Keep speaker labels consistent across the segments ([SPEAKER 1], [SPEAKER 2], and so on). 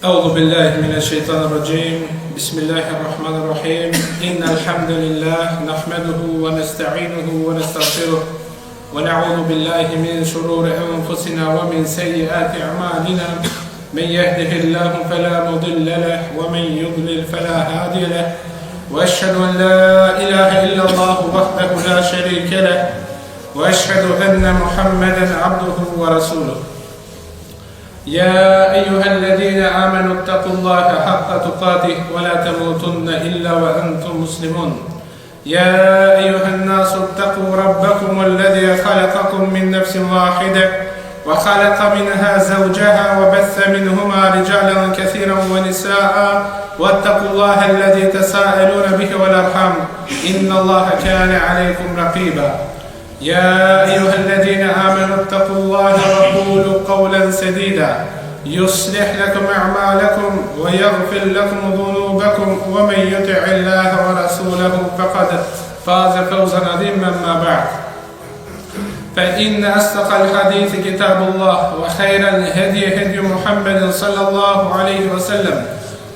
[SPEAKER 1] أعوذ بالله من الشيطان الرجيم بسم الله الرحمن الرحيم إن الحمد لله نحمده ونستعينه ونستغفره ونعوذ بالله من شرور أنفسنا ومن سيئات أعمالنا من يهده الله فلا مضل له ومن يضلل فلا هادي له وأشهد أن لا إله إلا الله وحده لا شريك له وأشهد أن محمدا عبده ورسوله يا أيها الذين آمنوا اتقوا الله حق تقاته ولا تموتن إلا وأنتم مسلمون يا أيها الناس اتقوا ربكم الذي خلقكم من نفس واحدة وخلق منها زوجها وبث منهما رجالا كثيرا ونساء واتقوا الله الذي تساءلون به والأرحام إن الله كان عليكم رقيبا يا أيها الذين آمنوا اتقوا الله وقولوا قولا سديدا يصلح لكم أعمالكم ويغفر لكم ذنوبكم ومن يطع الله ورسوله فقد فاز فوزا عظيما ما بعد فإن أصدق الحديث كتاب الله وخير الهدي هدي محمد صلى الله عليه وسلم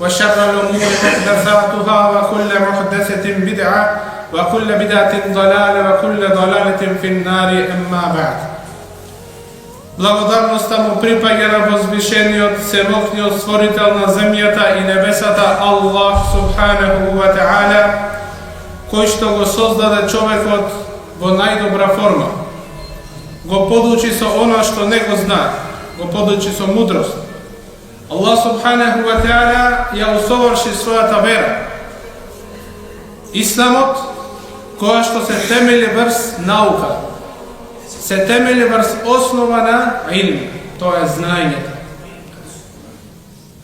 [SPEAKER 1] وشر الأمور محدثاتها وكل محدثة بدعة وكل بدعة ضلالة وكل ضلالة في النار أما بعد. Благодарноста му припаѓа на возвишениот, всемогниот створител на земјата и небесата Аллах субханаху ва та'ала, кој што го создаде човекот во најдобра форма. Го подучи со она што не го знае, го подучи со мудрост. Аллах субханаху ва та'ала ја усоврши својата вера. Исламот, која што се темели врз наука, се темели врз основа на илм, тоа е знаењето.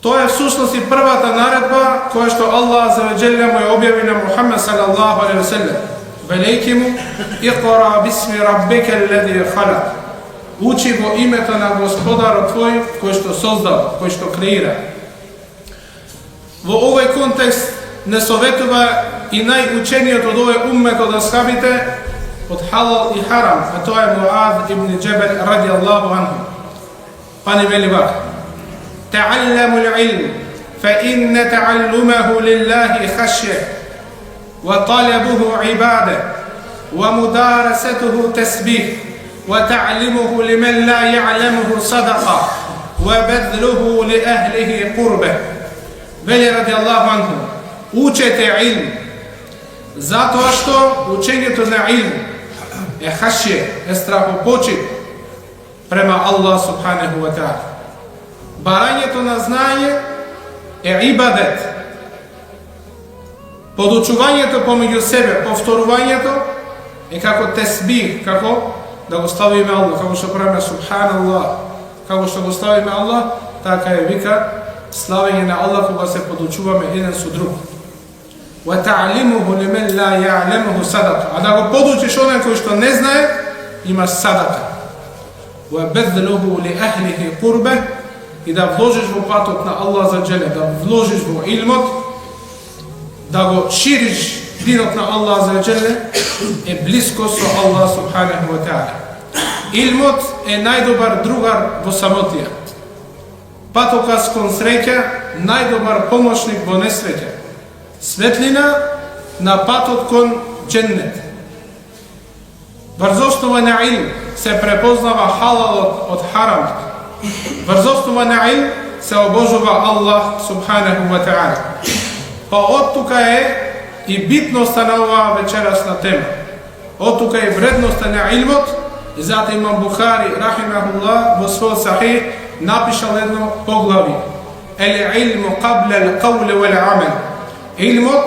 [SPEAKER 1] Тоа е всушност и првата наредба која што Аллах азza ва џелля му ја објави на Мухамед салаллаху алейхи ва селем. Велејки му: "Иқра бисми раббика аллази халак." Учи во името на Господарот твој кој што создава, кој што креира. Во овој контекст не советува и најучениот од овој уммет од асхабите од халал и харам, а тоа е Муад ибн Джебел радијаллаху анху. Па ни вели вака: "Та'алламу al-ilm, fa inna ta'allumahu lillahi khashya, wa talabuhu ibadah, wa mudarasatuhu tasbih, wa ta'limuhu liman la ya'lamuhu sadaqa, wa badluhu li ahlihi qurbah." Вели радијаллаху анху: учете илм, затоа што учењето на илм е хашје, е страхопочит према Аллах субханаху ва та'ала. Барањето на знање е ибадет. Подучувањето помеѓу себе, повторувањето е како тесбих, како да го ставиме Аллах, како што правиме субханаллах, како што го ставиме Аллах, така е вика славење на Аллах кога се подучуваме еден со друг. وَتَعْلِمُهُ لِمَنْ لَا يَعْلَمُهُ صَدَقَ. А да го подучиш оној кој што не знае, имаш садака. وَبَذْلُهُ لِأَهْلِهِ قُرْبَهِ. И да вложиш во патот на Аллах за џеле, да вложиш во илмот, да го шириш динот на Аллах за џеле, е близко со Аллах субханаху ва та'ала. Илмот е најдобар другар во самотија. Патокас кон среќа, најдобар помошник во несреќа. Светлина на патот кон џеннет. Врз основа на илм се препознава халалот од харамот. Врз основа на илм се обожува Аллах субханаху ва та'ала. Па од тука е и битноста на оваа вечерасна тема. Од тука е вредноста на илмот, и зато имам Бухари рахимахуллах во својот сахих напишал едно поглави: "Ел илму qabla al-qawl wal-amal." Илмот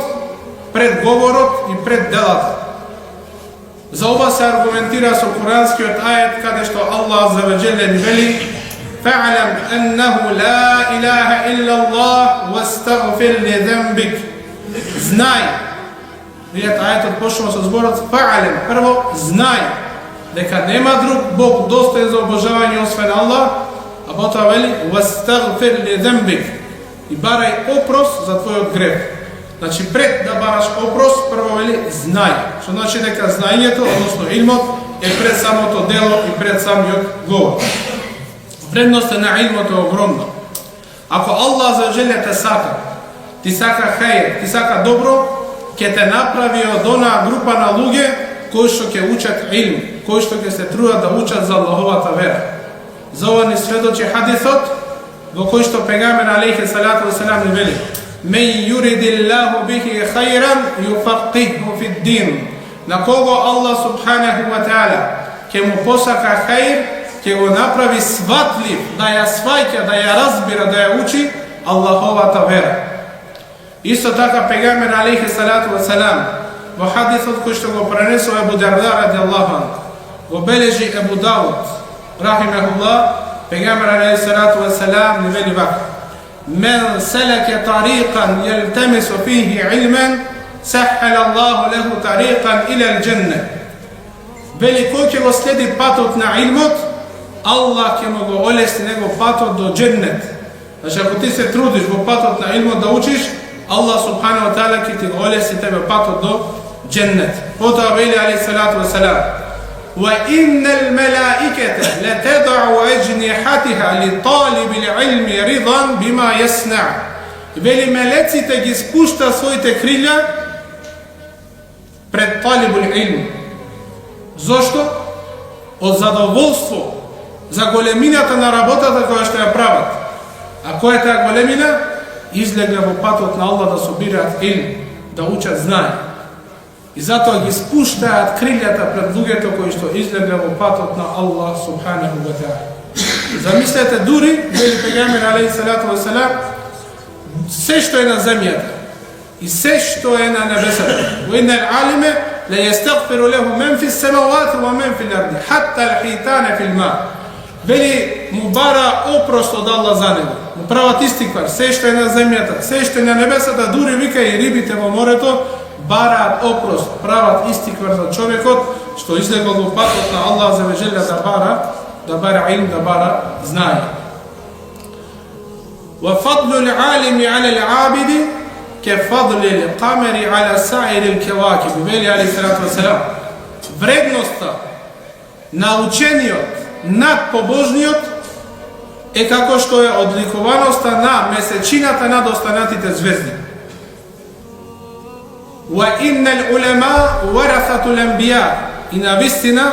[SPEAKER 1] пред говорот и пред делата. За ова се аргументира со куранскиот ајет каде што Аллах азza ва џелля ни вели: "Фa'lam annahu la ilaha illa Allah wastaghfir li dhanbik." Знај Видете, ајетот почнува со зборот фа'алем. Прво, знај дека нема друг Бог достоен за обожавање освен Аллах, а потоа вели вастагфир ли зембик и барај опрос за твојот грев. Значи пред да бараш опрос, прво вели знај. Што значи дека знаењето, односно илмот, е пред самото дело и пред самиот говор. Вредноста на илмот е огромна. Ако Аллах за желе те сака, ти сака хајр, ти сака добро, ќе те направи од онаа група на луѓе кои што ќе учат илм, кои што ќе се трудат да учат за Аллаховата вера. За ова ни сведочи хадисот во кој што пегамбер алейхи салату васелам ни вели: "Мен юридиллаху бихи хајран юфақиху фид дин." На кого Аллах субханаху ва таала ќе му посака хајр, ќе го направи сватлив, да ја сваќа, да ја разбира, да ја учи Аллаховата вера. Исто така пегамбер алейхи салату васелам во хадисот кој што го пренесува Абу Дарда радијаллаху анху, го бележи Абу Дауд рахимахуллах, пегамбер алейхи салату васелам ни вели вака: "Мен салака тариқан јалтамису фиhi илман, саххала Аллаху леху тариқан ила ал-џенне." Вели кој ќе го следи патот на илмот, Аллах ќе му го олесни него патот до џеннет. Значи ако ти се трудиш во патот на илмот да учиш, Аллах субхану ва таала ќе ти го олесни тебе патот до џеннет. Потоа вели алейхи салату васелам: "Ва иннал малаиката латад'у аджнихатиха ли талибил илми ридан бима ясна." Вели мелеците ги спушта своите крилја пред талибул илм. Зошто? Од задоволство за големината на работата која што ја прават. А која е таа големина? Излегна во патот на Аллах да собираат илм, да учат знаење. И затоа ги спуштаат крилјата пред луѓето кои што излегна во патот на Аллах субханаху ва таала. Замислете, дури, вели пегамбер алейхи салату васелам, се што е на земјата и се што е на небесата. Wa innal alime la yastaghfiru lahu man fi as-samawati wa man fi al-ardi hatta al-hitana fi al-ma. Вели му бара опрост од Аллах за него. Му прават истиквар, се што е на земјата, се што е на небесата, дури вика и рибите во морето, бараат опрост, прават истиквар за човекот што излегол во патот на Аллах за вежелја да бара илм, да бара знаење. Wa fadlu al-alimi 'ala al-'abidi ka fadli al-qamari 'ala sa'ir al-kawakib. Вели алейхи салату васелам, вредноста на учениот над побожниот е како што е одликуваноста на месечината над останатите звезди. Wa innal ulama warathatul anbiya. И на вистина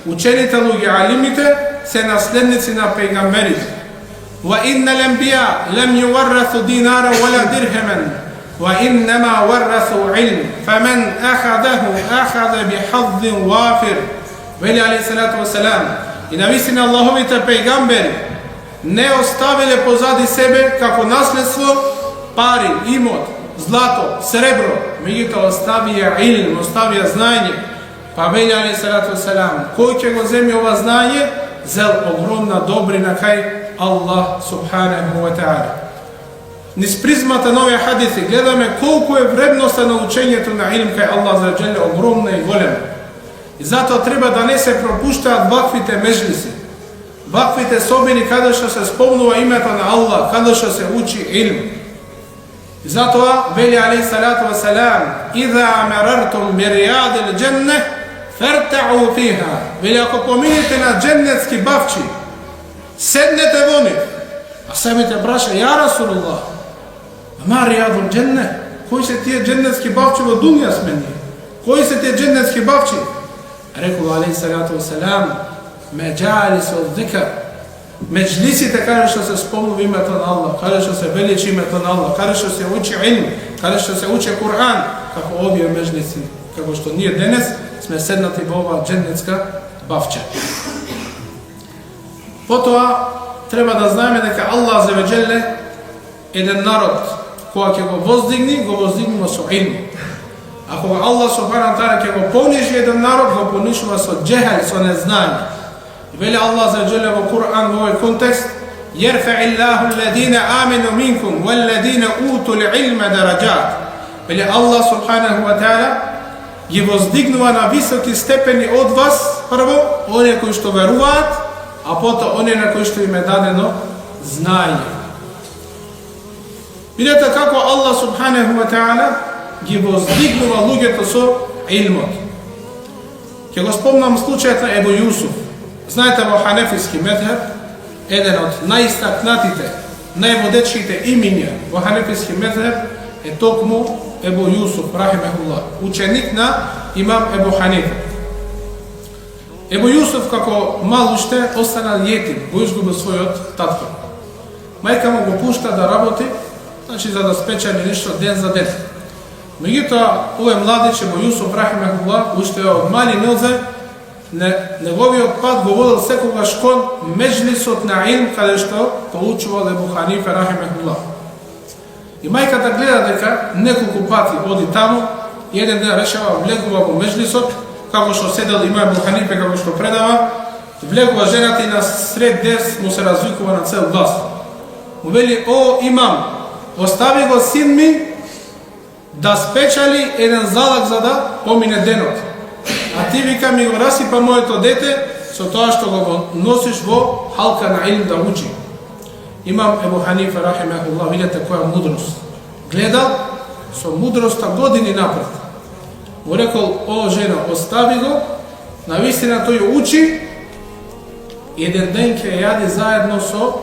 [SPEAKER 1] учените луѓе, алимите, се наследници на пејгамберите. Wa innal anbiya lam yuwarrathu dinaran wala dirhaman wa innama warrathu ilm faman akhadahu akhadha bihadhin wafir. Вели алейхи салату васелам, и на вистина Аллаховите пејгамбери не оставиле позади себе како наследство пари, имот, злато, сребро, меѓутоа оставија илм, оставија знаење. Па вели алейхи салату васелам, кој ќе го земи ова знаење, зел огромна добрина кај Аллах субханаху ва таала. Низ призмата на овие хадиси гледаме колку е вредноста на учењето на илм кај Аллах за џеле, огромна и голема. И затоа треба да не се пропуштаат ваквите меџлиси, ваквите собини каде што се спомнува името на Аллах, каде што се учи илм. И затоа вели алейхи салату васелам: "Иза марартум би ријадил џенне фертау фиха." Вели ако поминете на џеннетски бавчи, седнете во нив. А самите браша: "Ја Расулуллах, ама ријадул џенне, кои се тие џеннетски бавчи во дунја сме ние? Кои се тие џеннетски бавчи?" Рекол алейхи салату васелам: "Меджалису зикр." Меџлисите каде што се спомнува името на Аллах, каде што се величи името на Аллах, каде што се учи илм, каде што се учи Кур'ан, како овие меџлиси, како што ние денес сме седнати во ова џеннетска бавча. Потоа треба да знаеме дека Аллах за веџеле еден народ која ќе го воздигнува со илм. Ако Аллах субхану таала ќе го понижи еден народ, го понишува со џехал, со незнање. Вели Аллах за џеле во Кур'ан во овој контекст: "Јерфа'иллаху алладина амину минкум валладина утул илма дараџат." вели Аллах субханаху ва таала ги воздигнува на високи степени од вас, прво, оние кои што веруваат, а потоа оние на кои што им е дадено знаење. Видете како Аллах субханаху ва таала ги воздигнува луѓето со илмот. Ќе го спомнам случајот на Ебу Јусуф. Знаете, во ханефиски медхеб, еден од најистакнатите, најводечките имиња во ханефиски медхеб е токму Ебу Јусуф, рахимехуллах, ученик на имам Ебу Ханифа. Ебу Јусуф како мал уште останал јетим, го изгубил својот татко. Мајка му го пушта да работи, значи за да спечели нешто ден за ден. Меѓутоа, овој младич Ебу Јусуф, рахимехуллах, уште од мали нозе, неговиот пат го водел секогаш кон меџлисот на илм, каде што поучувал Ебу Ханифа, рахимехуллах. И мајката гледа дека неколку пати оди таму, и еден ден решава влегува во меџлисот, како што седел има Ебу Ханифа, како што предава, влегува жената и на сред дес му се развикува на цел глас. Му вели: "О имам, остави го син ми да спечали еден залак за да помине денот. А ти, вика, ми го расипа моето дете со тоа што го носиш во халка на илм да учи." Имам Ебу Ханифа, рахимехуллах, видете која мудрост. Гледал со мудроста години напред. Му рекол: "О жена, остави го, навистина тој учи, еден ден ќе јади заедно со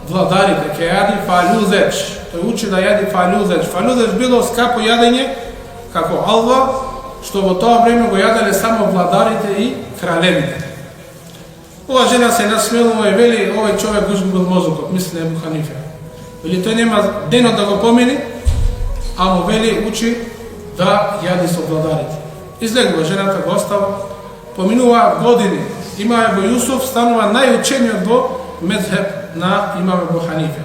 [SPEAKER 1] владарите, ќе јади фалузеч." Тој учи да јади фалузеч. Фалузеч било скапо јадење, како алва, што во тоа време го јаделе само владарите и кралевите. Ова жена се насмелува и вели: "Овој човек го изгубил мозокот", мисли на Ебу Ханифа. Вели: "Тој нема денот да го помини, а му вели учи да јади со владарите." Излегува жената, го остава, поминува години. Има Ебу Јусуф, станува најучениот во медхеб на имам Ебу Ханифа.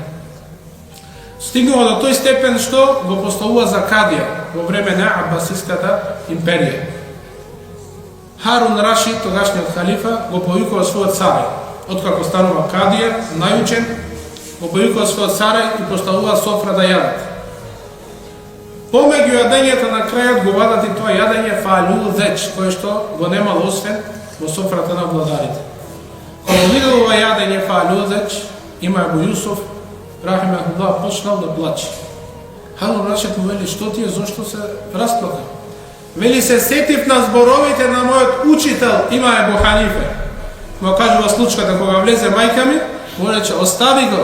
[SPEAKER 1] Стигнува до тој степен што го поставува за кадија во време на Абасиската империја. Харун Рашид, тогашниот халифа, го повикува својот царај. Откако станува кадија, најучен, го повикува својот царај и поставува софра да јадат. Помеѓу јадењето на крајот го вадат и тоа јадење фалузеч, кое што го немало освен во софрата на владарите. Кога видел ова јадење фалузеч, има Ебу Јусуф, рахимехуллах, почнал да плаче. Харун Рашид му вели: "Што ти е, зошто се расплака?" Вели: "Се сетив на зборовите на мојот учител, има Ебу Ханифа." Му кажува случката, кога влезе мајка ми, му рече: "Остави го,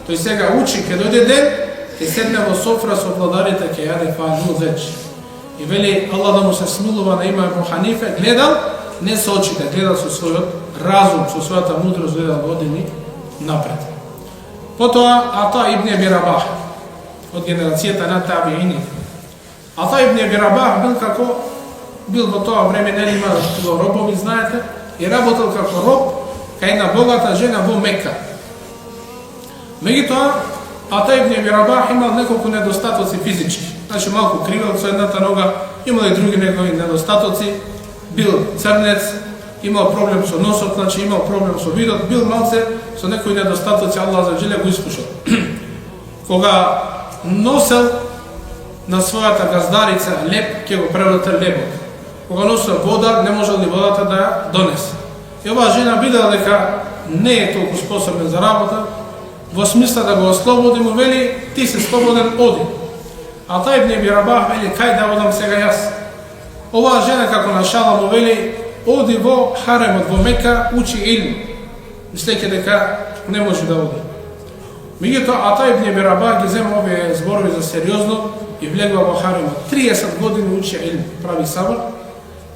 [SPEAKER 1] тој сега учи, ке дојде ден, ке седне во софра со владарите, ке јаде фалузеч." И вели Аллах да му се смилува на има Ебу Ханифа, гледал не со очите, гледал со својот разум, со својата мудрост, гледал години напред. Потоа Ата ибн Аби Рабах, од генерацијата на табиини. Ата ибн Аби Рабах бил во тоа време, нели имал робови, знаете, и работел како роб кај една богата жена во Мека. Меѓутоа, Ата ибн Аби Рабах имал неколку недостатоци физички. Значи малку кривел со едната нога, имал и други негови недостатоци, бил црнец, имал проблем со носот, значи имал проблем со видот, бил малце со некои недостатоци, Аллах за джиле го искушал. Кога носел на својата газдарица леп, ќе го превратил лебот. Кога носел вода, не можел ли водата да ја донесе. И оваа жена видела дека не е толку способен за работа, во смисла да го ослободи, му вели: "Ти си слободен, оди." А тај Ибн Аби Рабах вели: "Кај да одам сега јас?" Оваа жена како на шала му вели: "Оди во харемот во Мека, учи илм." Мислејќи дека не може да оди. Меѓутоа, Ата ибн Аби Рабах ги зема овие зборови за сериозно и влегува во харемот. 30 години учи илм, прави сабр,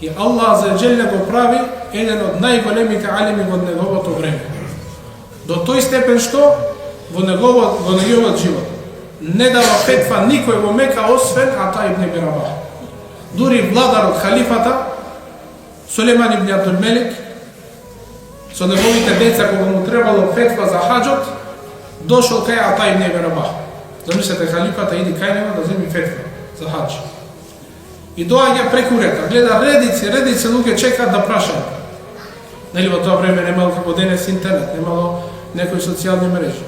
[SPEAKER 1] и Аллах за джеле го прави еден од најголемите алими во неговото време. До тој степен што во неговиот живот не дава фетва никој во Мека освен Ата ибн Аби Рабах. Дури владарот, халифата Сулейман ибн Абдул Мелик, со неговите деца, кога му требало фетва за хаџот, дошол кај Ата ибн Аби Рабах. Замислете, халифата иди кај него да земи фетва за хаџ. И доаѓа преку река, гледа редици луѓе чекаат да прашаат. Нели во тоа време немало како денес интернет, немало некои социјални мрежи.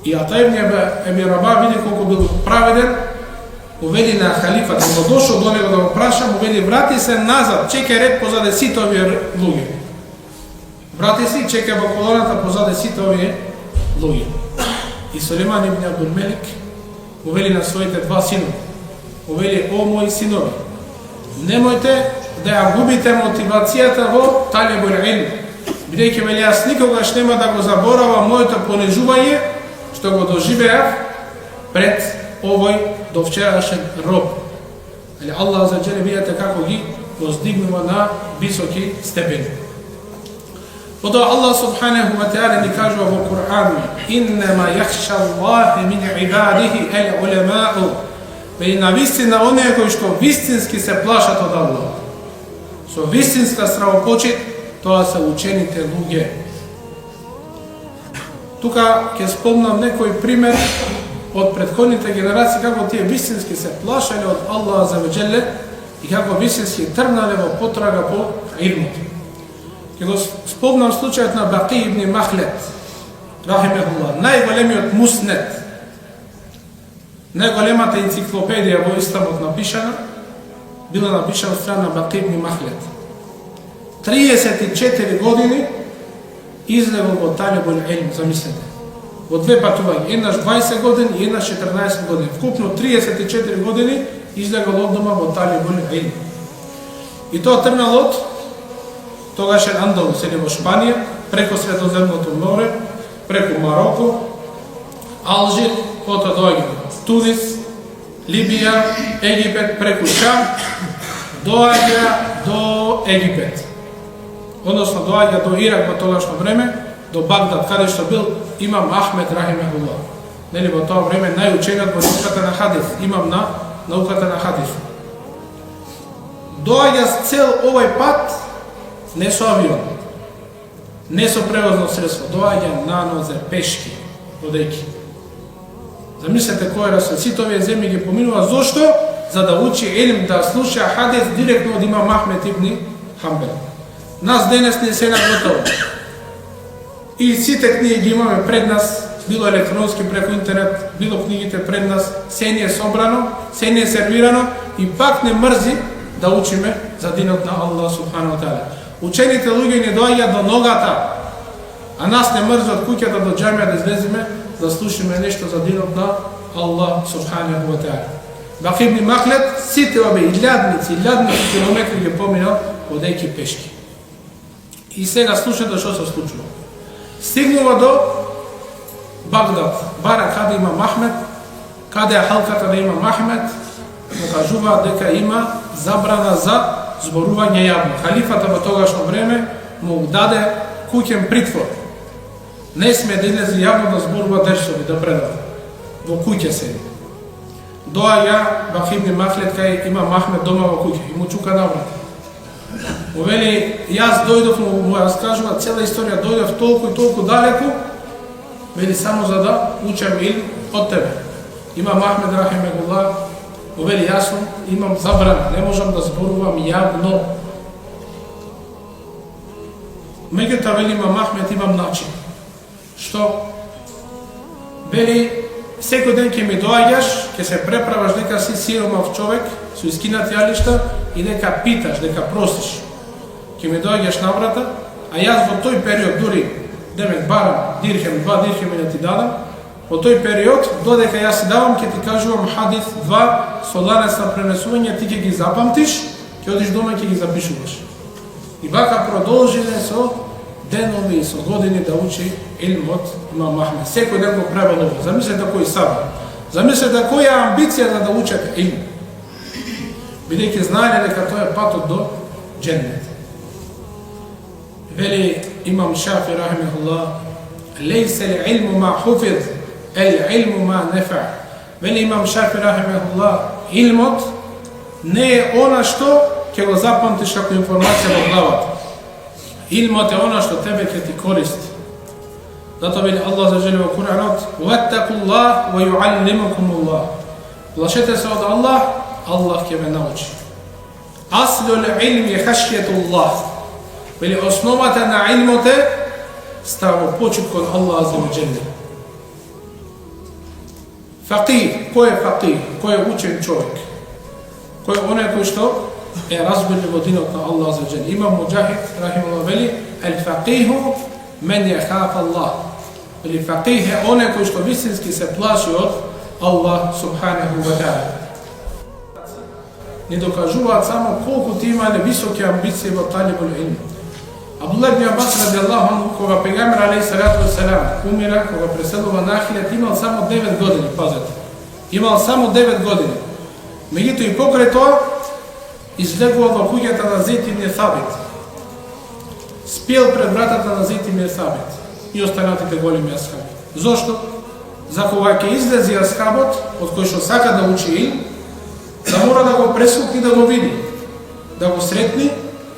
[SPEAKER 1] И Ата ибн Аби Рабах види колку бил праведен увели на халифата, кога дошол до него да го праша, му вели врати се назад, чекај ред позаде сите овие луѓе. Врати се и чекај во колоната позаде сите овие луѓе. И Сулейман ибн Абдул-Мелик му вели на своите два синови, му вели: о мои синови, немојте да ја губите мотивацијата во талибул илм, бидејќи вели јас никогаш нема да го заборавам моето понижување што го доживеав пред овој довчерашен роб. Али Аллах за джеле видите како ги воздигнува на високи степени. Потоа Аллах субханаху ва таала ни кажува во Кур'ан: иннама јахша Аллах мин ибадихи ал улемау. Вели навистина оние кои што вистински се плашат од Аллах. Со вистинска стравопочит, тоа се учените луѓе. Тука ќе спомнам некој пример од претходните генерации како тие вистински се плашале од Аллах за веџеле и како вистински тргнале во потрага по илмот. Ќе го спомнам случајот на Баки ибн Махлед, рахимехуллах, најголемиот муснед, најголемата енциклопедија во исламот напишана, била напишана од страна на Баки ибн Махлед. 34 години излегол во талибул илм, замислете. Во две патувања, еднаш 20 години и еднаш 14 години. Вкупно 34 години излегол од дома во талибул илм. И тоа тргнал од тогашен Андалус, или во Шпанија, преко Средоземното море, преку Мароко, Алжир, потоа доаѓа Тунис, Либија, Египет, преку Шам, доаѓа до Египет. Односно доаѓа до Ирак во тогашно време, до Багдад, каде што бил имам Ахмед рахимехуллах. Нели во тоа време најучениот во науката на хадис, имам на науката на хадис. Доаѓа с цел овој пат не со авион, не со превозно средство, доаѓа на нозе, пешки, одејки. Замислете кој е сите овие земји ги поминува, зошто? За да учи илм, да слуша хадис директно од имам Ахмед ибн Хамбел. Нас денес не се наготово. И сите книги ги имаме пред нас, било електронски преку интернет, било книгите пред нас, се ни е собрано, се ни е сервирано и пак не мрзи да учиме за динот на Аллах субхану таала. Учените луѓе не доаѓаат до ногата, а нас не мрзи од куќата до џамија да излеземе да слушаме нешто за динот на Аллах субхану таала. Баки ибн Махлед сите овие илјадници километри ги поминал одејќи пешки. И сега слушате што се случува. Стигнува до Багдад, бара каде има Махмед, каде е халката на има Махмед, му кажува дека има забрана за зборување јавно. Халифата во тогашно време му даде куќен притвор. Не сме да излезе јавно да зборува дерсови, да предава. Во куќа седи. Доаѓа Баки ибн Махлед кај има Махмед дома во куќа и му чука на врата. Му вели, јас дојдов, му раскажува цела историја, дојдов толку и толку далеку, вели само за да учам илм од тебе. Има Махмед рахимехуллах, му вели јасно, имам забрана, не можам да зборувам јавно. Меѓутоа вели има Махмед, имам начин. Што? Вели, секој ден ќе ми доаѓаш, ќе се преправаш дека си сиромав човек, со искинати јалишта и дека питаш, дека просиш. Ќе ми доаѓаш на врата, а јас во тој период дури демек барам дирхем, 2 дирхеми да ти дадам, во тој период додека јас си давам ќе ти кажувам хадис 2 со ланец на пренесување, ти ќе ги запамтиш, ќе одиш дома ќе ги запишуваш. И вака продолжиле со денови и со години да учи илм од имам Махмед. Секој ден го правил ова. Замислете кој сабар. Замислете која амбиција за да учат илм. Бидејќи знаеле дека тоа е патот до џеннет. Вели имам Шафи рахимехуллах, лейсе л-илму ма хуфиз, ел-илму ма нефа. Вели имам Шафи рахимехуллах, илмот не е она што ќе го запамтиш како информација во главата. Илмот е она што тебе ќе ти користи. Затоа вели Аллах за желе во Куранот: "Ваттакуллах ва юаллимукумуллах." Плашете се од Аллах, Аллах ќе ве научи. Аслул илми хашјатуллах. Вели основата на илмот е ставо почит кон Аллах за желе. Фақих, кој е фақих? Кој е учен човек? Кој е оној кој што е разбирли во динот на Аллах азza wa jalla? Имам Муџахид рахимахуллах вели: "Ал-фақиху мен јахаф Аллах." Или фақих е оној кој што вистински се плаши од Аллах субханаху ва таала. Не докажуваат само колку ти имале високи амбиции во талибул илм. Абдуллах ибн Аббас радијаллаху анху, кога пегамбер алейхи салату вассалам умира, кога преселува на ахирет, имал само 9 години, пазете. Имал само 9 години. Меѓутоа и покрај тоа излегува во куќата на Зейд ибн Сабит. Спиел пред вратата на Зейд ибн Сабит и останатите големи асхаби. Зошто? За кога ќе излези асхабот, од кој што сака да учи илм, да мора да го пресукни, да го види, да го сретни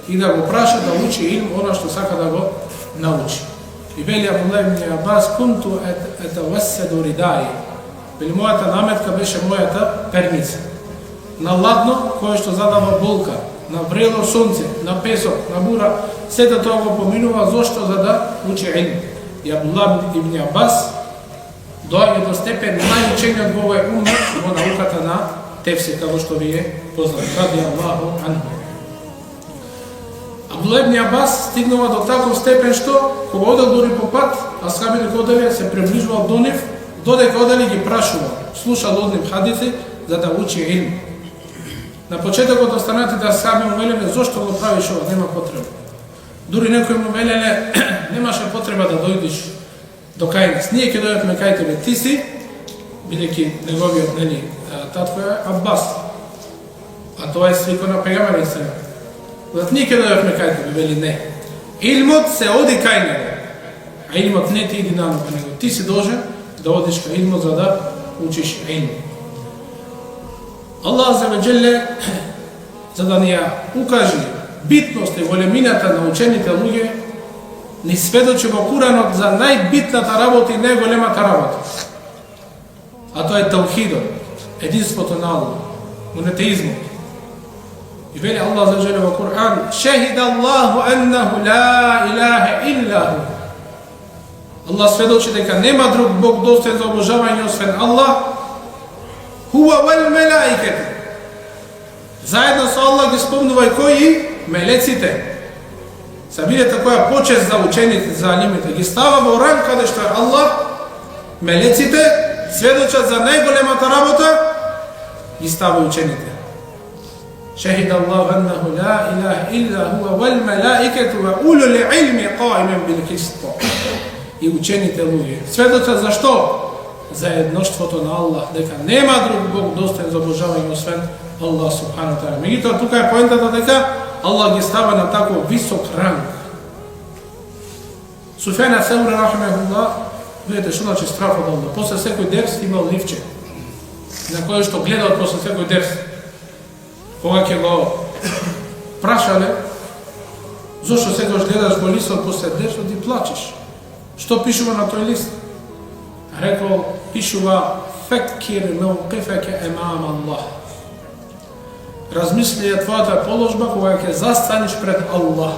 [SPEAKER 1] и да го праша да учи илм она што сака да го научи. И вели Абдуллах ибн Аббас: "Кунту атавассаду ридаи." Вели мојата наметка беше мојата перница. На ладно, кое што задава болка, на врело сонце, на песок, на бура, сето тоа го поминува зошто? За да учи илм. И Абдуллах ибн Аббас доаѓа до степен најучениот во овој умет во науката на тефсир, како што ви е познато. Радијаллаху анху. Абдуллах ибн Аббас стигнува до таков степен што кога одел дури по пат, асхабите кои оделе се приближувал до нив, додека одели ги прашува, слушал од нив хадици за да учи илм. На почетокот останатите асхаби му велеле: "Зошто го правиш ова? Нема потреба." Дури некои му велеле: "Немаше потреба да дојдеш до кај нас. Ние ќе дојдеме кај тебе. Ти си, бидејќи неговиот татко е Аббас, а тоа е слика на пегамберот се. Зато ние ќе дојдеме кај тебе." Вели: "Не. Илмот се оди кај него, а илмот не ти иди нану кај него. Ти си должен да одиш кај илмот за да учиш илм." Аллах азza wa jalla, за да ни ја укаже битност и големината на учените луѓе, ни сведочи во Куранот за најбитната работа и најголемата работа. А тоа е таухидот, единството на Аллах, монотеизмот. И вели Аллах азza wa jalla во Куран: "Шахида Аллаху аннаху ла илаха илла ху." Аллах сведочи дека нема друг Бог достоен за обожавање освен Аллах. Хуа вал мелаикету. Заедно со Аллах ги спомнува и кои? Мелеците. Сабидете која почест за учените, за алимите, ги става во ранг каде што е Аллах. Мелеците сведочат за најголемата работа, ги става учените. Шахида Аллаху аннаху ла илаха илла хуа вал мелаикету ва улул илми qa'iman бил қист. И учените луѓе сведочат за што? За едноштвото на Аллах, дека нема друг Бог достоен за обожавање освен Аллах субхану таала. Меѓутоа тука е поентата дека Аллах ги става на таков висок ранг. Суфјан ас-Саури рахимахуллах, видите што значи страф од Аллах. После секој дерс имал ливче, на кој што гледал после секој дерс. Кога ќе го прашале: "Зошто секогаш гледаш го листот после дерсот и плачеш? Што пишува на тој лист?" Рекол: "Пишува: феккир мауқифаке емам Аллах." Размисли ја твојата положба кога ќе застанеш пред Аллах.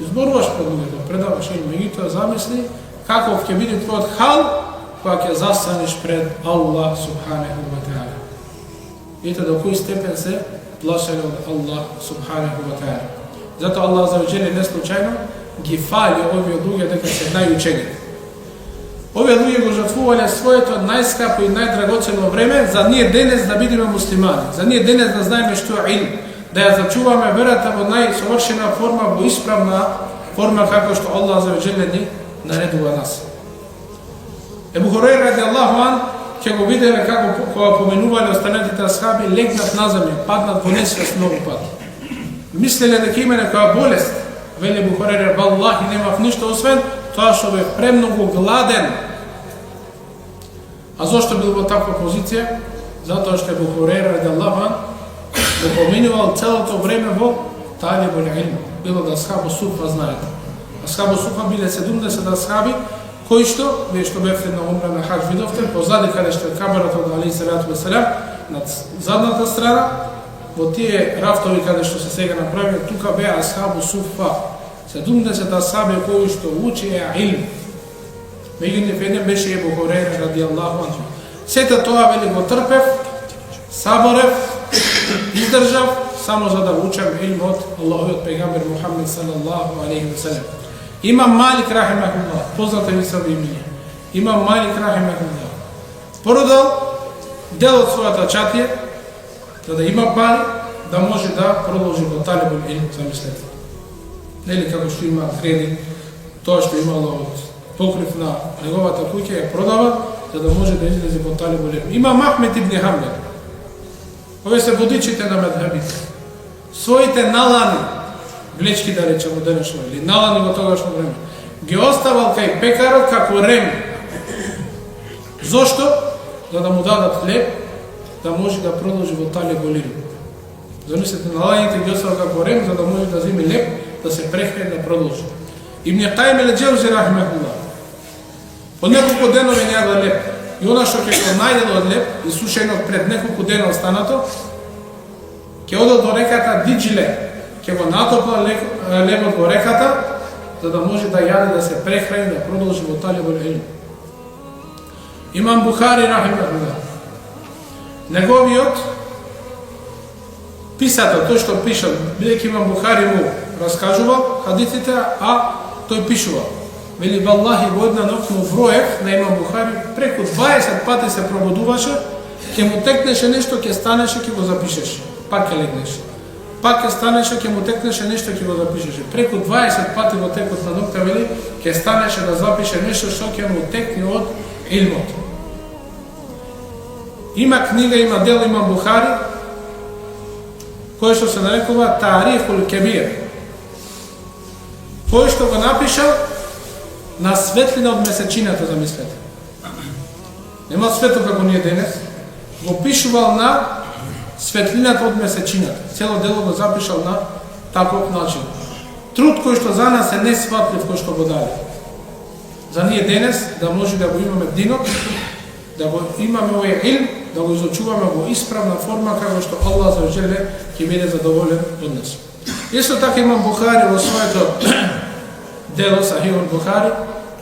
[SPEAKER 1] Изборуваш пред луѓето, предаваш им, меѓутоа замисли каков ќе биде твојот хал кога ќе застанеш пред Аллах субханаху ва таала. Ете до кој степен се плашеле од Аллах субханаху ва таала. Зато Аллах азza wa jalla не случајно ги фали овие луѓе дека се најучени. Овие луѓе го жртвувале своето најскапо и најдрагоцено време за ние денес да бидеме муслимани, за ние денес да знаеме што е илм, да ја зачуваме верата во најсовршена форма, во исправна форма како што Аллах азza wa jalla ни наредува нас. Ебу Хурайра радијаллаху ан ќе го виделе како кога поменувале останатите асхаби, легнат на земја, паднат во несвест многу пат. Мислеле дека има некоја болест. Вели Ебу Хурайра: "Валлахи немав ништо освен тоа што бев премногу гладен." А зошто бил во таква позиција? Затоа што Ебу Хурайра радијаллаху ан го поминувал целото време во талибул илм. Било да асхабу суфа, знаете. Асхабу суфа биле 70 асхаби кои што, вие што бевте на умра на хадж видовте, позади каде што е кабарот од алейхи салату васелам, над задната страна, во тие рафтови каде што се сега направи, тука беа асхабу суфа. 70 асхаби кои што учеа илм. Меѓу нив еден беше Ебу Хурейра радијаллаху анху. Сето тоа вели го трпев, саборев, издржав само за да учам илм од Аллаховиот пегамбер Мухаммед салаллаху алейхи ва салем. Имам Малик рахимахуллах, позната ви се имење. Имам Малик рахимахуллах. Продал дел од својата чатија за да има пари, да може да продолжи во талибул илм, замислете. Нели како што има кредит, тоа што имало од покрив на неговата куќа ја продава за да може да излезе во талибул илм. Има Ахмед ибн Хамбел. Овие се водичите на медхабите. Своите налани, влечки да речеме денешно, или налани во тогашно време, ги оставал кај пекарот како рем. Зошто? За да му дадат хлеб, да може да продолжи во талибул илм. Замислете, наланите ги оставал како рем, за да може да земи леп, да се прехрани, да продолжи. Ибн Кајим ел-Џаузи рахимахуллах. По неколку денови не јадел леп. И она што ќе го најде од леп, исушено пред неколку дена останато, ќе одел до реката Диџле, ќе го натопла лебот во реката, за да може да јаде, да се прехрани, да продолжи во талибул илм. Имам Бухари рахимахуллах. Неговиот писател, тој што пишал, бидејќи Имам Бухари му раскажувал хадисите, а тој пишувал. Вели валлахи во една ноќ му вроев на Имам Бухари преку 20 пати се пробудуваше, ќе му текнеше нешто, ќе станеше, ќе го запишеше. Пак ќе легнеше. Пак ќе станеше, ќе му текнеше нешто, ќе го запишеше. Преку 20 пати во текот на ноќта вели ќе станеше да запише нешто што ќе му текне од илмот. Има книга, има дел Имам Бухари, кој што се нарекува Тарихул Кебир, кој што го напишал на светлина од месечината, замислете. Нема светло како ние денес, го пишувал на светлината од месечината. Цело дело го запишал на таков начин. Труд кој што за нас е несватлив, кој што го дали. За ние денес да може да го имаме динот, да го имаме овој илм, да го изучуваме во исправна форма, како што Аллах за желе ќе биде задоволен од нас. Исто така Имам Бухари во своето дело Сахихул Бухари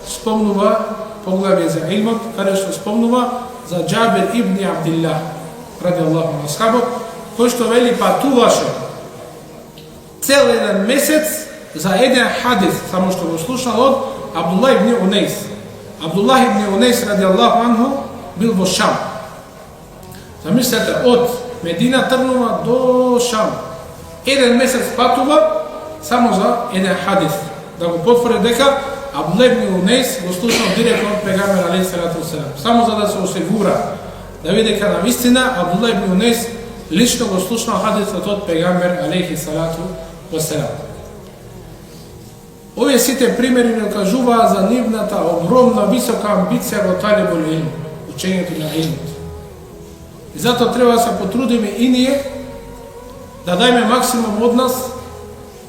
[SPEAKER 1] спомнува поглавје за илмот, каде што спомнува за Џабир ибн Абдилlah радијаллаху анху асхабот, кој што вели патуваше цел еден месец за еден хадис, само што го слушал од Абдуллах ибн Унейс. Абдуллах ибн Унейс радијаллаху анху бил во Шам. Замислете, од Медина тргнува до Шам. Еден месец патува само за еден хадис. Да го потврди дека Абдуллах ибн Унейс го слушал директно од пегамбер алейхи салату васелам. Само за да се осигура да види дека на вистина Абдуллах ибн Унейс лично го слушнал хадисот од пегамбер алейхи салату васелам. Овие сите примери не кажуваат за нивната огромна висока амбиција во талибул илм, учењето на илмот. И затоа треба да се потрудиме и ние да дајме максимум од нас,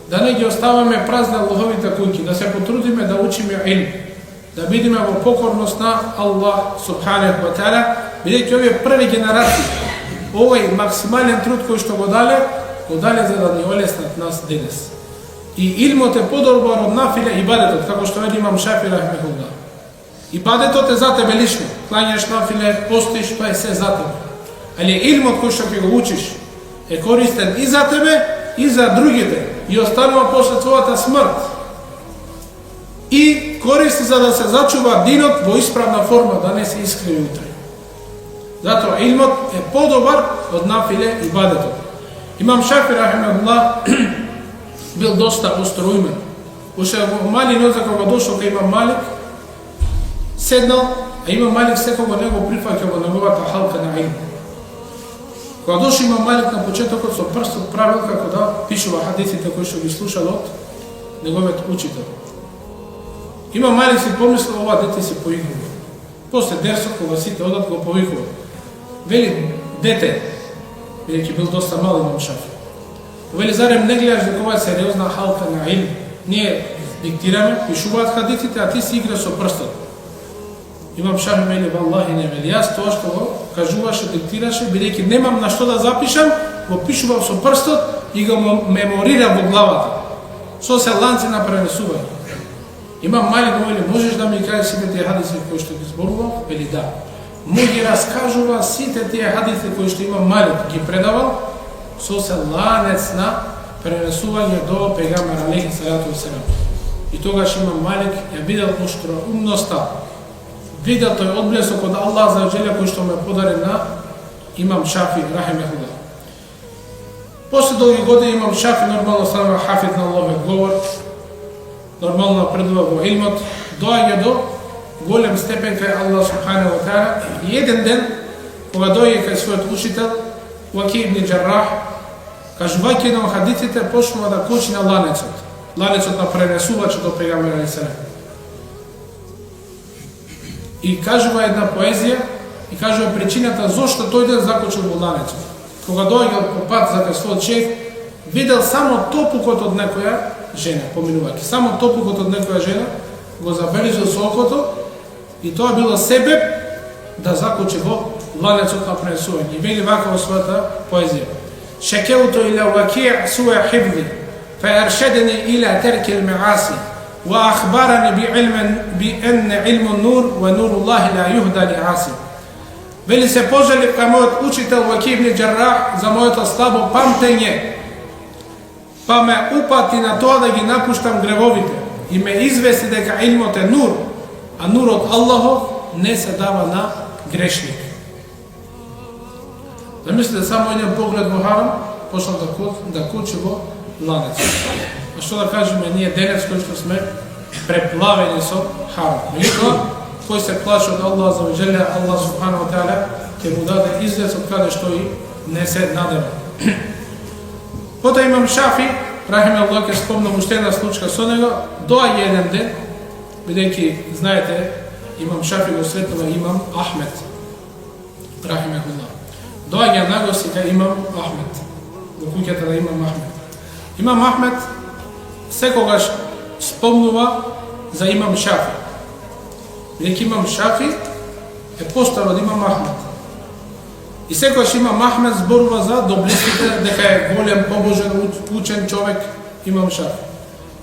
[SPEAKER 1] да не ги оставаме празни Аллаховите куќи, да се потрудиме да учиме илм, да бидеме во покорност на Аллах субханаху ва таала, бидејќи овие први генерации, овој максимален труд кој што го дале за да ни олеснат нас денес. И илмот е подобар од нафиле ибадетот, како што вели Имам Шафи рахмехуллах. Ибадетот е за тебе лично, клањаш нафиле, постиш, тоа е се за тебе. Али илмот кој што ќе го учиш е користен и за тебе, и за другите, и останува после твојата смрт. И користи за да се зачува динот во исправна форма, да не се искриви утре. Затоа илмот е подобар од нафиле ибадетот. Имам Шафи рахмехуллах бил доста остроумен. Уште во мали ноќ кога дошол кај Имам Малик, седнал, а Имам Малик секого него прифаќа во неговата халка на илм. Кога дошол Имам Малик на почетокот со прстот правил како да пишува хадисите кои што ги слушал од неговиот учител. Имам Малик си помислил, ова дете си поигрува. После дерсот, кога сите одат, го повикува. Вели, дете, бидејќи бил доста мал Имам Шафи. Вели, зарем не гледаш дека ова е сериозна халка на илм? Ние диктираме, пишуваат хадисите, а ти си играш со прстот. Имам Шафи вели, валлахи не вели, јас тоа што го кажуваше, диктираше, бидејќи немам на што да запишам, го пишувам со прстот и го меморирам во главата. Со се ланци на пренесување. Имам Малик вели, можеш да ми кажеш сите тие хадиси кои што ги зборував? Вели да. Му ги раскажува сите тие хадиси кои што Имам Малик ги предавал со се ланец на пренесување до пегамбер алейхи салату веселам. И тогаш Имам Малик ја видел остроумноста, видел тој одблесок од Аллах за джеле кој што ме подари на Имам Шафи рахимехуллах. После долги години Имам Шафи нормално стана хафиз на Аллахов говор, нормално напредува во илмот, доаѓа до голем степен кај Аллах субханаху ва таала. И еден ден, кога доаѓа кај својот учител, Ваки ибн Џаррах, кажувајќи на хадисите, почнува да кочи на ланецот на пренесувачот до пегамбер алейхи салам. И кажува една поезија, и кажува причината зошто тој ден закочил во ланецот. Кога доаѓал по пат за кај својот шеф, видел само топукот од некоја жена, поминувајќи. Само топукот од некоја жена го забележил со окото и тоа било себеб да закочи во ланецот на пренесување. И вели вака во својата поезија: Шекеуту иля Ваки' суа хибзи, فأرشدني إلى ترك المعاصي وأخبرني بأن علم النور ونور الله لا يهدى لعاصي. Вели се пожалив кај мојот учител Ваки ибн Џаррах за моето слабо памтење, па ме упати на тоа да ги напуштам гревовите и ме извести дека илмот е нур, а нурот Аллахов не се дава на грешник. Замислите само еден поглед во харам, почнал да кочи во ланец. А што да кажеме ние денес кои што сме преплавени со харам. Меѓутоа, кој се плаши од Аллах за веџеле, Аллах субханаху ва таала ќе му даде излез од каде што и не се надева. Потоа Имам Шафи, рахимехуллах, ќе спомнам уште една случка со него. Доаѓа еден ден, бидејќи знаете, Имам Шафи го сретнува Имам Ахмед, рахимехуллах. Доаѓа нагости кај Имам Ахмед, во куќата на Имам Ахмед. Имам Ахмед секогаш спомнува за Имам Шафи. Бидејќи Имам Шафи е постар од Имам Ахмед. И секогаш Имам Ахмед зборува за доблесите, дека е голем, побожен, учен човек Имам Шафи.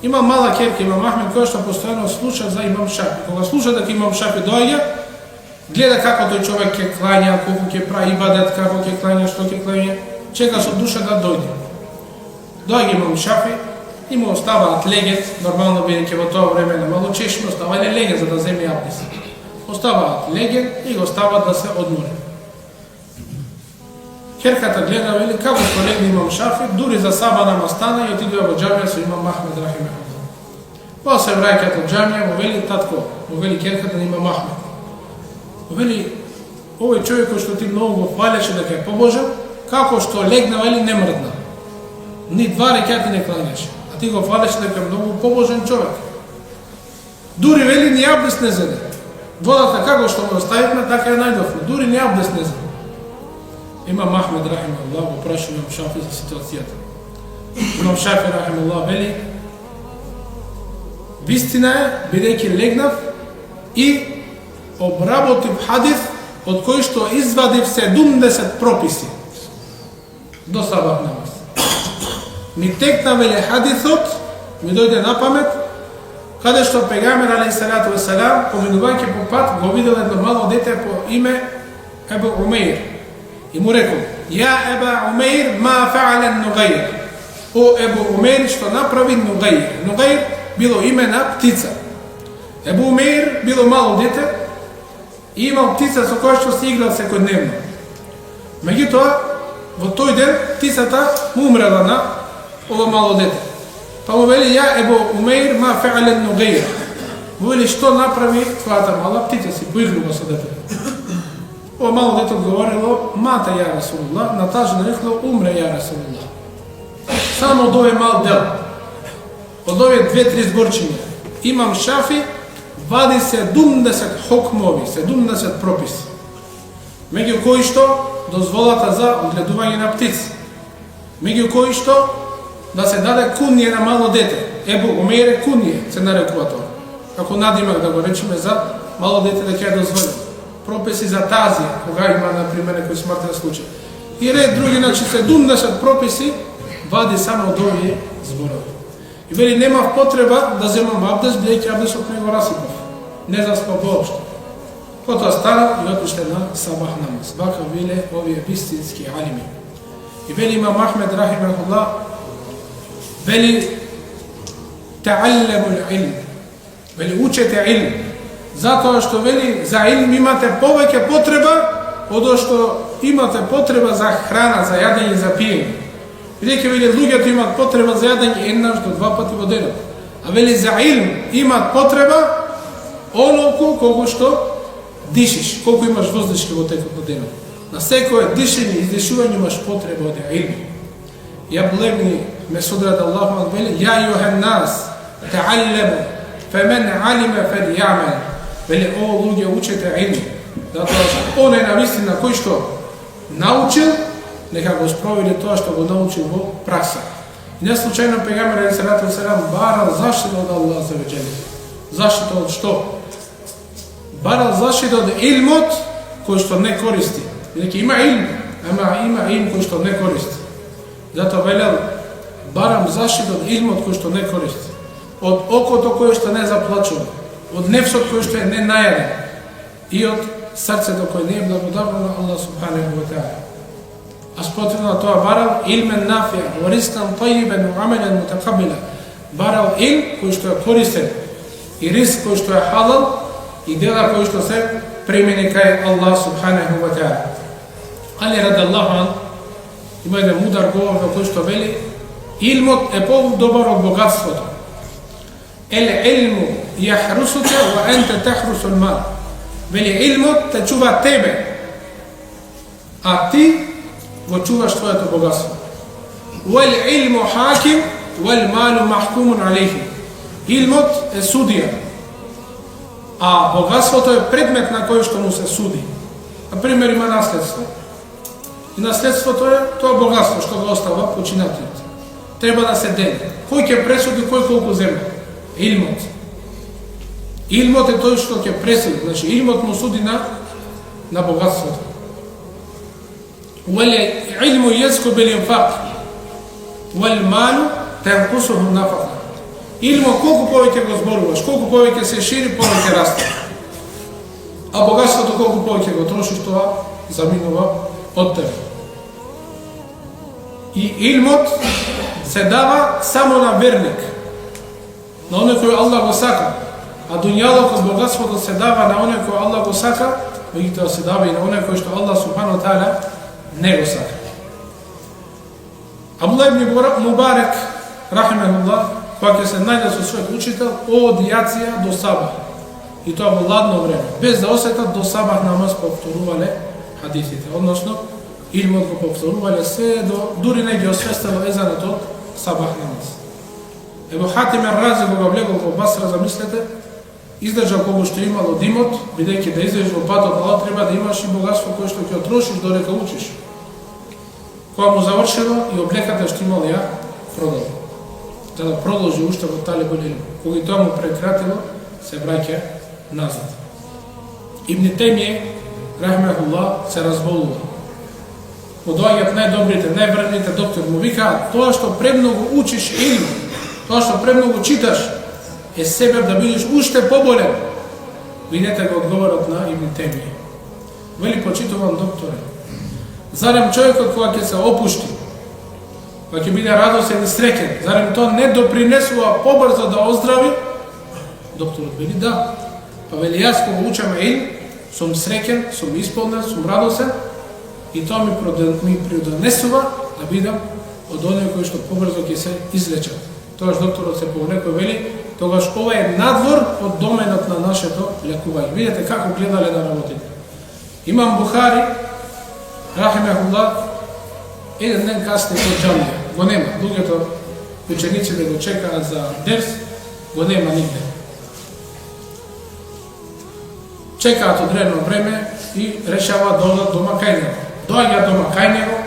[SPEAKER 1] Има мала керка Имам Ахмед која што постојано слуша за Имам Шафи. Кога слуша дека Имам Шафи доаѓа, гледа како тој човек ќе клања, колку ќе прави ибадет, како ќе клања, што ќе клања, чека со душа да дојде. Доаѓа Имам Шафи и му оставаат легет, нормално бидејќи во тоа време немало чешми, оставале легет за да земе абдес. Оставаат легет и го ставаат да се одмори. Керката гледа, вели, како што легне Имам Шафи, дури за саба намаз стана и отидува во џамија со Имам Ахмед рахимехуллах. Па се враќаат од џамија, му вели татко, му вели керката на Имам Ахмед. Му вели, овој човек кој што ти многу го фалеше дека е побожен, како што легна, вели, не мрдна. Ни два рекати не кланяше, а ти го фалеше дека е многу побожен човек. Дури, вели, ни абдес не зеде. Водата како што му оставивме, така ја најдовме. Дури ни абдес не зеде. Имам Ахмед рахимехуллах го праша Имам Шафи за ситуацијата. Имам Шафи рахимехуллах вели, вистина е, бидејќи легнав и обработив хадис од кој што извадив 70 прописи до сабах намаз. Ми текна, вели, хадисот, ми дојде на памет, каде што пегамбер алейхи салату веселам, поминувајќи по пат, го видел едно мало дете по име Ебу Умейр. И му рекол: "Ја Еба Умейр, ма фа'ален Нугаир." О Ебу Умейр, што направи Нугаир. Нугаир било име на птица. Ебу Умейр било мало дете и имал птица со која што се играл секојдневно. Меѓутоа, во тој ден птицата му умрела на ова мало дете. Па му вели: "Ја Ебу Умейр, ма фа'ален Нугаир." Му вели: "Што направи твојата мала птица?" Си поигрува со детето. Ова мало дете одговорило: "Мата ја Расулуллах", на таа жена рекло: "Умре ја Расулуллах." Само од овој мал дел, од овие 2-3 зборчиња, Имам Шафи вади 70 хокмови, 70 прописи, меѓу кои што дозволата за одгледување на птици, меѓу кои што да се даде куние на мало дете. Ебу Умейр е куние, се нарекува тоа. Како надимак да го речеме за мало дете дека ја дозволи. Прописи за тазија, кога има, например, некој смртен случај. И ред други, значи 70 прописи вади само од овие зборови. И вели немав потреба да земам абдес, бидејќи абдесот не го расипав. Не заспав воопшто. Потоа стана и отишле на сабах намаз. Вака биле овие вистински алими. И вели имам Ахмед рахимахуллах, вели таалламул илм. Вели учете илм. Затоа што вели за илм имате повеќе потреба од што имате потреба за храна, за јадење, за пиење. Бидејќи вели луѓето имаат потреба за јадење еднаш до два пати во денот. А вели за илм имаат потреба онолку колку што дишиш, колку имаш воздишки во текот на денот. На секое дишење и издишување имаш потреба од илм. Ја Абдулlah Месуд радијаллаху анху вели: "Ја јухан нас, таалламу, фамен алима фалјамал." Вели о луѓе учете илм. Затоа што оној навистина кој што научил, нека го спроведе тоа што го научил во пракса. И не случајно пегамбер алейхиссалату вассалам барал заштита од Аллах за веџели. Заштита од што? Барал заштита од илмот кој што не користи. Бидејќи има илм, ама има илм кој што не користи. Затоа велел барам заштита од илмот кој што не користи. Од окото кој што не заплачува, од нефсот кој што е не најаден и од срцето кој не е благодарно на Аллах субханаху ва таала. А спротивно на тоа барал илмен нафиа, ва рискан тајибен, ва амелен мутакабила. Барал илм кој што е користен и риск кој што е халал и дела кој што се премени кај Аллах субханаху ва таала. Али радијаллаху анху има еден мудар говор во кој што вели илмот е подобар од богатството. Илму јахрусука ва енте тахрусул мал. Вели илмот те чува тебе, а ти го чуваш твоето богатство. Вал илму хаким, вал малу махкумун алейхи. Илмот е судија, а богатството е предмет на кој што му се суди. Например, има наследство. И наследството е тоа богатство што го остава починатиот. Треба да се дели. Кој ќе пресуди кој колку земја? Илмот. Илмот е тој што ќе пресуди. Значи, илмот му суди на богатството. Вал илму јеску бил инфак. Вал малу тенкусуху нафака. Илмот колку повеќе го зборуваш, колку повеќе се шири, повеќе расте. А богатството колку повеќе го трошиш, тоа заминува од тебе. И илмот се дава само на верник, на оној кој Аллах го сака. А дуњалот од богатството се дава на оној кој Аллах го сака, меѓутоа се дава и на оној кој што Аллах субхану таала не го сака. Абдулlah ибн Мубарек рахимахуллах, кога ќе се најде со својот учител од јација до сабах, и тоа во ладно време, без да осетат до сабах намаз повторувале хадисите, односно илмот го повторувале се до дури не ги освестело езанот од сабах намаз. Ебу Хатим ар-Рази кога влегол во Басра, замислете, издржал колку што имало димот, бидејќи да излезеш во патот на Аллах треба да имаш и богатство кое што ќе трошиш додека учиш. Кога му завршило и облеката што имал ја продал, за да продолжи уште во талибул илм. Кога и тоа му прекратило, се враќа назад. Ибн Тајмија рахмехуллах се разболува. Подоаѓаат најдобрите, најврвните доктори, му викаат тоа што премногу учиш илм, тоа што премногу читаш, е себеб да бидеш уште поболен. Видете го одговорот на Ибн Тајмија. Вели, почитуван докторе, зарем човекот кога ќе се опушти, кога ќе биде радосен и среќен, зарем тоа не допринесува побрзо да оздрави? Докторот вели да. Па вели, јас кога учам илм, сум среќен, сум исполнен, сум радосен и тоа ми придонесува да бидам од оние кои што побрзо ќе се излечат. Тогаш докторот се повлекува, вели, тогаш ова е надвор од доменот на нашето лекување. Видете како гледале на работите. Имам Бухари рахимехуллах, еден ден касни во џамија, го нема. Луѓето ученици да го чекаат за дерс, го нема нигде. Чекаат одредено време и решаваат да одат дома кај него. Доаѓаат дома кај него,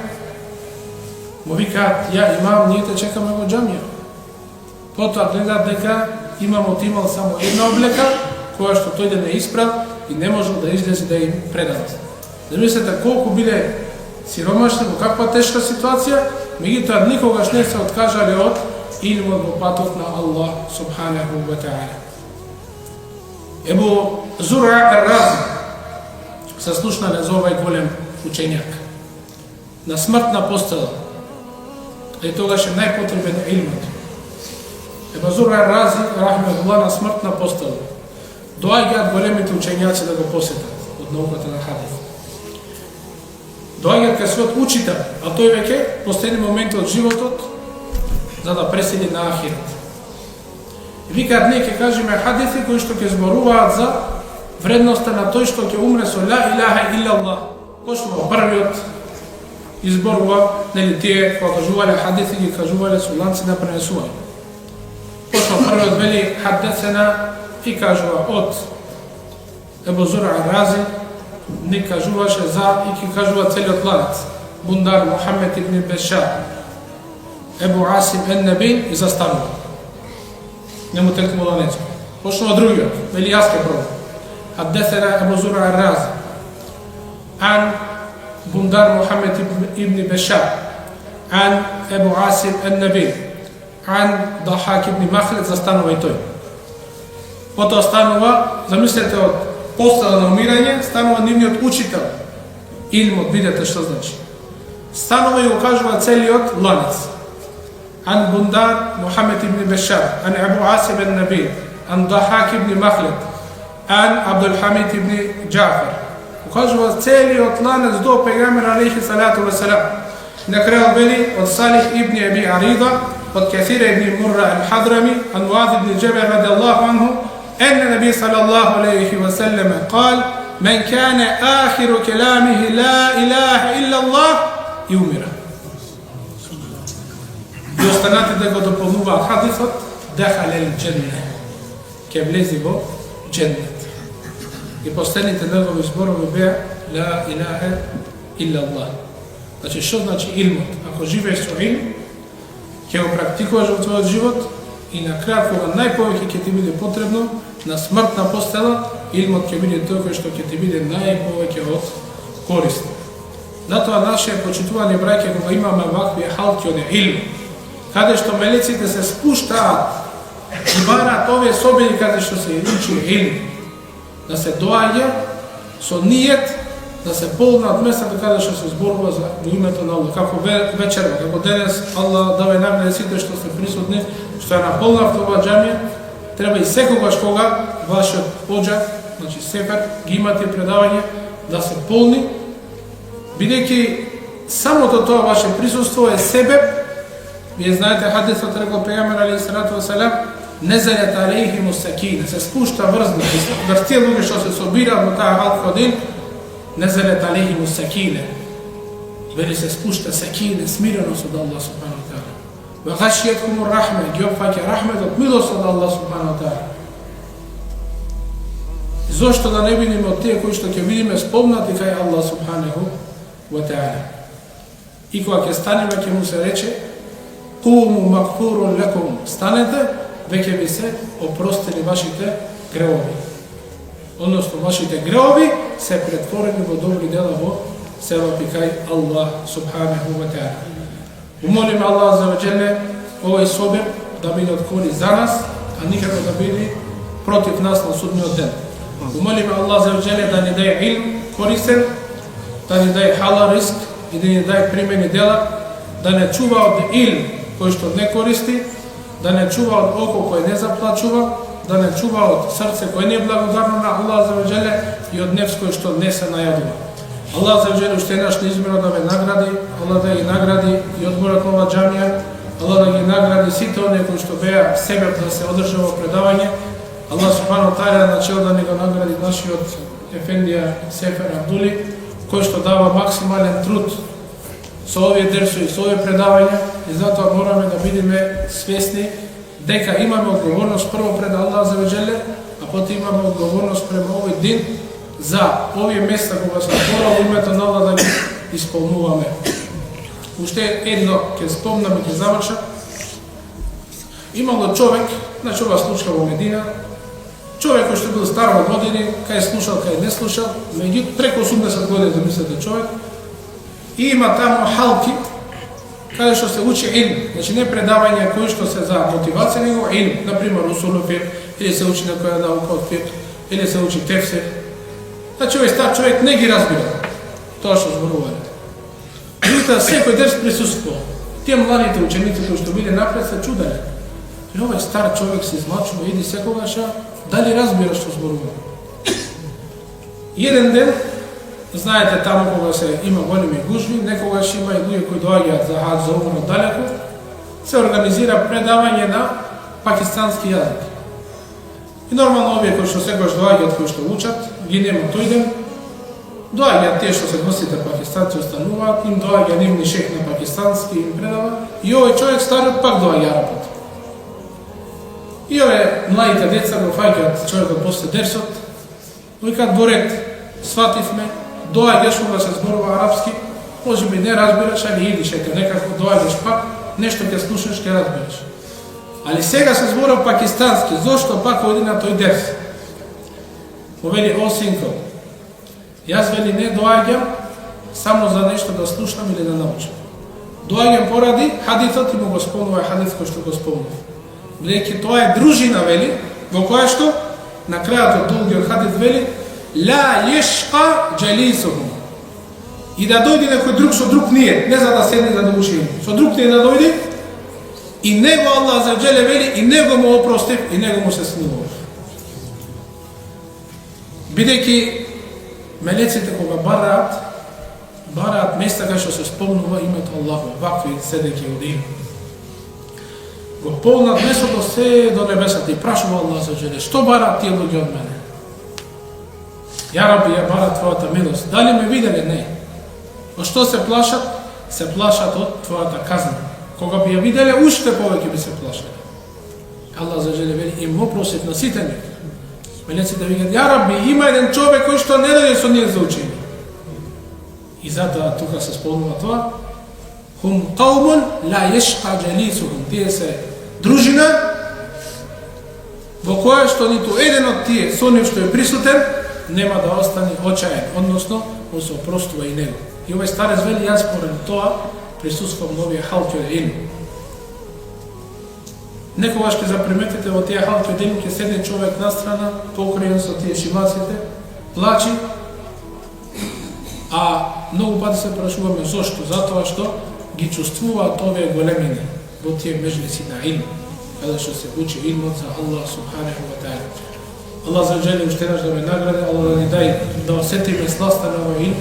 [SPEAKER 1] му викаат, ја имам, ние те чекаме во џамија. Потоа гледаат дека имамот имал само една облека, која што тој да не исправ и не можел да излезе да им предадат. Замислете колку биле сиромашни, во каква тешка ситуација, меѓутоа никогаш не се откажале од илмот во патот на Аллах субханаху ва та'ала. Ебу Зура ар-Рази се слушнале за овај голем учењак. На смртна постела, и тогаш е најпотребен илмот. Ебу Зура ар-Рази, рахмехуллах, на смртна постела. Доаѓаат големите учењаци да го посетат од науката на хадис. Доаѓаат кај својот учител, а тој веќе последни моменти од животот за да преседи на ахирет. Викаат, ние ќе кажеме хадиси кои што ќе зборуваат за вредноста на тој што ќе умре со ла илаха иллаллах. Почнува првиот изборува, нели тие кога кажувале хадиси ги кажувале со ланци на пренесување. Почнува првиот вели хаддесена и кажува од Ебу Зура ар-Рази, не кажуваше за и ќе кажува целиот ланец. Бундар Мухамед ибн Бешар, Ебу Асим ен-Набил и застанува. Нему телкому ланецо. Почнува другиот, вели јас ке пробам. Хаддесена Ебу Зура ар-Рази ан Бундар Мухамед ибн Бешар ан Ебу Асим ен-Набил ан Дахак ибн Махлед, застанува и тој. Потоа станува, замислете, од постела на умирање, станува нивниот учител. Илмот, видете што значи. Станува и го кажува целиот ланец. Ан Бундар Мухамед ибн Бешар, ан Ебу Асим ен-Набил, ан Дахак ибн Махлед, ан Абдул Хамид ибн Џафар. Кажува целиот ланец до пегамбер алейхи салату ва салам. На крај вели од Салих ибн Аби Арида, од Касир ибн Мурра al-Hadrami, ан Муаз ибн Џабал радијаллаху анху, أن النبي صلى الله عليه وسلم قال: من كان آخر كلامه لا إله إلا الله يؤمر. И останатите да го дополнуваат хадисот, дахал el-дженне, ке влези во дженнет. И последните негови зборови беа ла илаха илла Аллах. Значи, што значи илмот? Ако живееш со илм, ќе го практикуваш во твојот живот и на крај кога најповеќе ќе ти биде потребно, на смртна постела, илмот ќе биде тој кој што ќе ти биде најповеќе од корист. Затоа нашите почитувани браќа, кога имаме вакви халки од илм, каде што мелеците се спуштаат и бараат овие собини каде што се учи илм, да се доаѓа со ниет да се полнат местата каде што се зборува за името на Аллах. Како вечерва, како денес, Аллах да ве награди сите што се присутни, што ја наполнавте оваа џамија. Треба и секогаш кога вашиот оџак, значи сефер, ги имате предавање, да се полни, бидејќи самото тоа ваше присуство е себеб. Вие знаете хадисот рекол пегамбер алейхи салату ва салам, незалет алейхиму сакина, се спушта врзна, врз тие луѓе што се собираат во таа халка од илм, незалет алейхиму сакина, вели се спушта сакина, смиреност од Аллах субхану ва таала. Ва гашијаткумур рахме, ги опфаќа рахметот, милост од Аллах субхану ва таала. Зошто да не бидеме од тие кои што ќе видиме спомнати кај Аллах субханаху ва таала. И кога ќе станеме, ќе му се рече Куму макфурун лекум, станете, веќе ви се опростени вашите греови. Односно, вашите греови се претворени во добри дела во севапи кај Аллах субханаху ва таала. Умолиме Аллах за ваџеле овој собир да биде од корист за нас, а никако да биде против нас на судниот ден. Умолиме Аллах за ваџеле да ни даде илм користен, да ни даде халал риск и да ни даде примени дела, да не чува од илм кој што не користи, да не чува од око кој не заплачува, да не чува од срце кој не е благодарно на Аллах за ваџеле и од нефс кој што не се најадува. Аллах за ваџеле уште еднаш неизмерно да ве награди, Аллах да ги награди и одборот на оваа џамија, Аллах да ги награди сите оние кои што беа себеб да се одржа во предавање. Аллах субхану ва таала начел да ни го награди нашиот ефендија Сефер Абдули, кој што дава максимален труд со овие дерсови, со овие предавања, и затоа мораме да бидеме свесни дека имаме одговорност прво пред Аллах за ваџеле, а потоа имаме одговорност према овој дин за овие места кога се зборува името на Аллах да ги исполнуваме. Уште едно ќе спомнам и ќе завршам. Имало човек, значи ова случка во Медина, човек кој што бил стар во години, кај слушал, кај не слушал, меѓутоа преку 80 години, замислете човек, и има таму халки, каде што се учи илм, значи не предавање кои што се за мотивација, него илм, например усул фик, или се учи некоја наука од фик, или се учи тефсир. Значи овој стар човек не ги разбира тоа што зборувале. Меѓутоа секој дерс присуствува. Тие младите ученици кои што биле напред се чуделе. И овој стар човек се измачува, иди секогаш, дали разбира што зборува. Еден ден, знаете таму кога се има големи гужви, некогаш има и луѓе кои доаѓаат за хаџ, за умра далеку, се организира предавање на пакистански јазик. И нормално овие кои што секогаш доаѓаат, кои што учат, ги нема тој ден, доаѓаат тие што се гостите пакистанци остануваат, им доаѓа нивни шех на пакистански, им предава, и овој човек стариот пак доаѓа работа. И овие младите деца го фаќаат човекот после дерсот, викаат во ред, свативме, доаѓаш кога се зборува арапски, може би не разбираш, али идиш, ете некако доаѓаш пак, нешто ќе слушаш, ќе разбираш. Али сега се зборува пакистански, зошто пак оди на тој дерс? Му вели, о синко, јас вели не доаѓам само за нешто да слушам или да научам. Доаѓам поради хадисот и му го спомнува хадис кој што го спомнува. Бидејќи тоа е дружина, вели, во која што на крајот од долгиот хадис вели ла јешка џалисухум. И да дојде некој друг со друг ниет, не за да седне за да учи, со друг ниет да дојде, и него Аллах за джеле вели, и него му опростив, и него му се смилува. Бидејќи мелеците кога бараат места кај што се спомнува името Аллаху, вакви седејќи од им. Го полнат местото се до небесата и прашува Аллах за джеле, што бараат тие луѓе од мене? Ја Раби, ја бараат твојата милост. Дали ме виделе? Не. Од што се плашат? Се плашат од твојата казна. Кога би ја виделе, уште повеќе би се плашат. Аллах за джеле вели, им опростив на сите нив. Мелеците викаат, ја Раби, има еден човек кој што не дојде со ние за учење. И затоа тука се спомнува тоа. Хум каумун ла јешка џалисухум. Тие се дружина во која што ниту еден од тие со нив што е присутен нема да остане очаен, односно му се опростува и него. И овој старец вели, јас поради тоа присуствувам на овие халки од илм. Некогаш ќе заприметите во тие халки од илм ќе седне човек настрана, покриен со тие шимаците, плачи, а многу пати се прашуваме зошто? Затоа што ги чувствуваат овие големини во тие меџлиси на илм, каде што се учи илмот за Аллах субханаху ва таала. Аллах за джеле уште еднаш да ме награди, Аллах да ни дај да осетиме сласта на овој илм,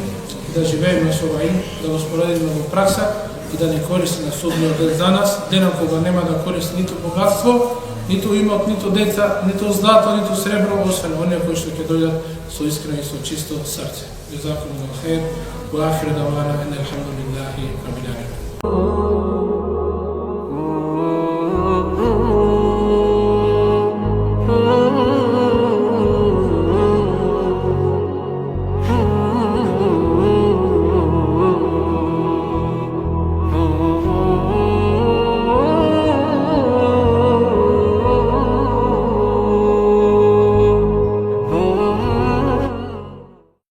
[SPEAKER 1] да живееме со овој илм, да го споредиме во пракса и да ни користи на судниот ден за нас, денот кога нема да користи ниту богатство, ниту имот, ниту деца, ниту злато, ниту сребро, освен оние кои што ќе дојдат со искрено и со чисто срце. Джазакумуллаху хейр, ва ахиру давана ан алхамдулиллахи раббил алемин.